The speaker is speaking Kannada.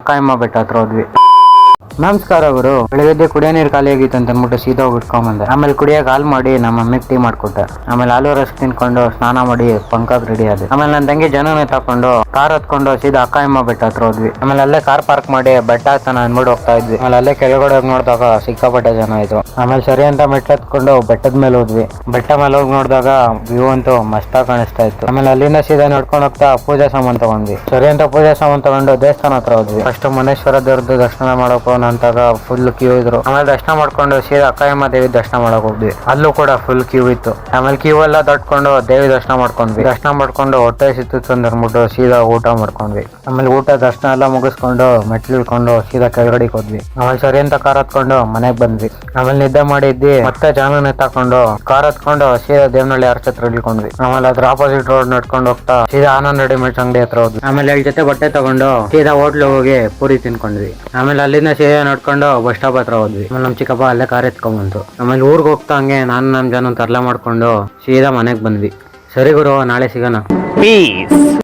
ಅಕ್ಕ ಬೆಟ್ಟ ಹತ್ರ ಹೋದ್ವಿ. ನಮಸ್ಕಾರ ಗುರು. ಬೆಳಗ್ಗೆ ಕುಡಿಯೋ ನೀರು ಖಾಲಿ ಆಗಿತ್ತು ಅಂತ ಅಂದ್ಬಿಟ್ಟು ಸೀದಾ ಹೋಗ್ಬಿಟ್ಕೊಂಬಂದೆ. ಆಮೇಲೆ ಕುಡಿಯೋಕೆ ಹಾಲ್ ಮಾಡಿ ನಮ್ಮ ಮಮ್ಮಿಗೆ ಟೀ ಮಾಡ್ಕೊಟ್ಟೆ. ಆಮೇಲೆ ಆಲೂ ರಸ್ ತಿನ್ಕೊಂಡು ಸ್ನಾನ ಮಾಡಿ ಪಂಕಾಗ್ ರೆಡಿ ಆದೆ. ಆಮೇಲೆ ನನ್ನ ತಂಗಿ ಜನನೇ ತಕೊಂಡು ಕಾರ್ ಹತ್ಕೊಂಡು ಸೀದಾ ಅಕ್ಕ ಬೆಟ್ಟ ಹತ್ರ ಹೋದ್ವಿ. ಆಮೇಲೆ ಅಲ್ಲೇ ಕಾರ್ ಪಾರ್ಕ್ ಮಾಡಿ ಬೆಟ್ಟ ಹತ್ತಾನ ಅಂದ್ಬಿಟ್ಟು ಹೋಗ್ತಾ ಇದ್ವಿ. ಆಮೇಲೆ ಅಲ್ಲೇ ಕೆಳಗಡೆ ಹೋಗಿ ನೋಡಿದಾಗ ಸಿಕ್ಕಾಪಟ್ಟೆ ಜನ ಆಯ್ತು. ಆಮೇಲೆ ಸರಿ ಅಂತ ಮೆಟ್ಲು ಹತ್ಕೊಂಡು ಬೆಟ್ಟದ ಮೇಲೆ ಹೋದ್ವಿ. ಬೆಟ್ಟ ಮೇಲೆ ಹೋಗಿ ನೋಡಿದಾಗ ವ್ಯೂ ಅಂತೂ ಮಸ್ತಾಗಿ ಕಾಣಿಸ್ತಾ ಇತ್ತು. ಆಮೇಲೆ ಅಲ್ಲಿಂದ ಸೀದಾ ನಡ್ಕೊಂಡು ಹೋಗ್ತಾ ಪೂಜಾ ಸಾಮಾನು ತಗೊಂಡ್ವಿ. ಸರಿ ಅಂತ ಪೂಜಾ ಸಾಮಾನು ತಗೊಂಡು ದೇವಸ್ಥಾನ ಹತ್ರ ಹೋದ್ವಿ. ಫಸ್ಟ್ ಮುನೇಶ್ವರ ದೇವ್ರದ್ದು ದರ್ಶನ ಮಾಡಬೇಕು ಅಂತಾಗ ಫುಲ್ ಕ್ಯೂ ಇದ್ರು. ಆಮೇಲೆ ದರ್ಶನ ಮಾಡ್ಕೊಂಡು ಸೀದಾ ಅಕ್ಕ ದೇವಿ ದರ್ಶನ ಮಾಡಕ್ ಹೋದ್ವಿ. ಅಲ್ಲೂ ಕೂಡ ಫುಲ್ ಕ್ಯೂ ಇತ್ತು. ಆಮೇಲೆ ಕ್ಯೂ ಎಲ್ಲ ದಾಟ್ಕೊಂಡು ದೇವಿ ದರ್ಶನ ಮಾಡ್ಕೊಂಡ್ವಿ. ದರ್ಶನ ಮಾಡ್ಕೊಂಡು ಹೊಟ್ಟೆ ಸಿತ್ತು ಅಂದ್ಬಿಟ್ಟು ಸೀದಾ ಊಟ ಮಾಡ್ಕೊಂಡ್ವಿ. ಆಮೇಲೆ ಊಟ ದರ್ಶನ ಎಲ್ಲ ಮುಗಿಸ್ಕೊಂಡು ಮೆಟ್ಲು ಇಳ್ಕೊಂಡು ಸೀದಾ ಕೆಳಗಡೆಗೆ ಹೋದ್ವಿ. ಆಮೇಲೆ ಸರಿ ಅಂತ ಕಾರ್ ಹತ್ಕೊಂಡು ಮನೆಗ್ ಬಂದ್ವಿ. ಆಮೇಲೆ ನಿದ್ದೆ ಮಾಡಿದ್ವಿ. ಮತ್ತೆ ಜಾನ ತಕೊಂಡು ಕಾರ್ ಹತ್ಕೊಂಡು ಸೀದಾ ದೇವನಹಳ್ಳಿ ಆರ್ಚ್ ಹತ್ರ ಇಳ್ಕೊಂಡ್ವಿ. ಆಮೇಲೆ ಅದ್ರ ಆಪೋಸಿಟ್ ರೋಡ್ ನಡ್ಕೊಂಡು ಹೋಗ್ತಾ ಸೀದಾ ಆನಂದ್ ರೆಡಿಮೇಡ್ಸ್ ಅಂಗಡಿ ಹತ್ರ ಹೋದ್ವಿ. ಆಮೇಲೆ 2 ಜೊತೆ ಬಟ್ಟೆ ತಗೊಂಡು ಸೀದಾ ಹೋಟ್ಲು ಹೋಗಿ ಪೂರಿ ತಿನ್ಕೊಂಡ್ವಿ. ಆಮೇಲೆ ಅಲ್ಲಿಂದ ಸೀದಾ ನಡ್ಕೊಂಡು ಬಸ್ ಸ್ಟಾಪ್ ಹತ್ರ ಹೋದ್ವಿ. ಆಮೇಲೆ ನಮ್ ಚಿಕ್ಕಪ್ಪ ಅಲ್ಲೇ ಕಾರ್ ಎತ್ಕೊಂಡ್ಬಂತು. ಆಮೇಲೆ ಊರ್ಗ್ ಹೋಗ್ತಾ ಹಂಗೆ ನಾನು ನಮ್ ಜನ ತರ್ಲೆ ಮಾಡ್ಕೊಂಡು ಸೀದಾ ಮನೆಗ್ ಬಂದ್ವಿ. ಸರಿ ಗುರು, ನಾಳೆ ಸಿಗೋಣ. ಪೀಸ್.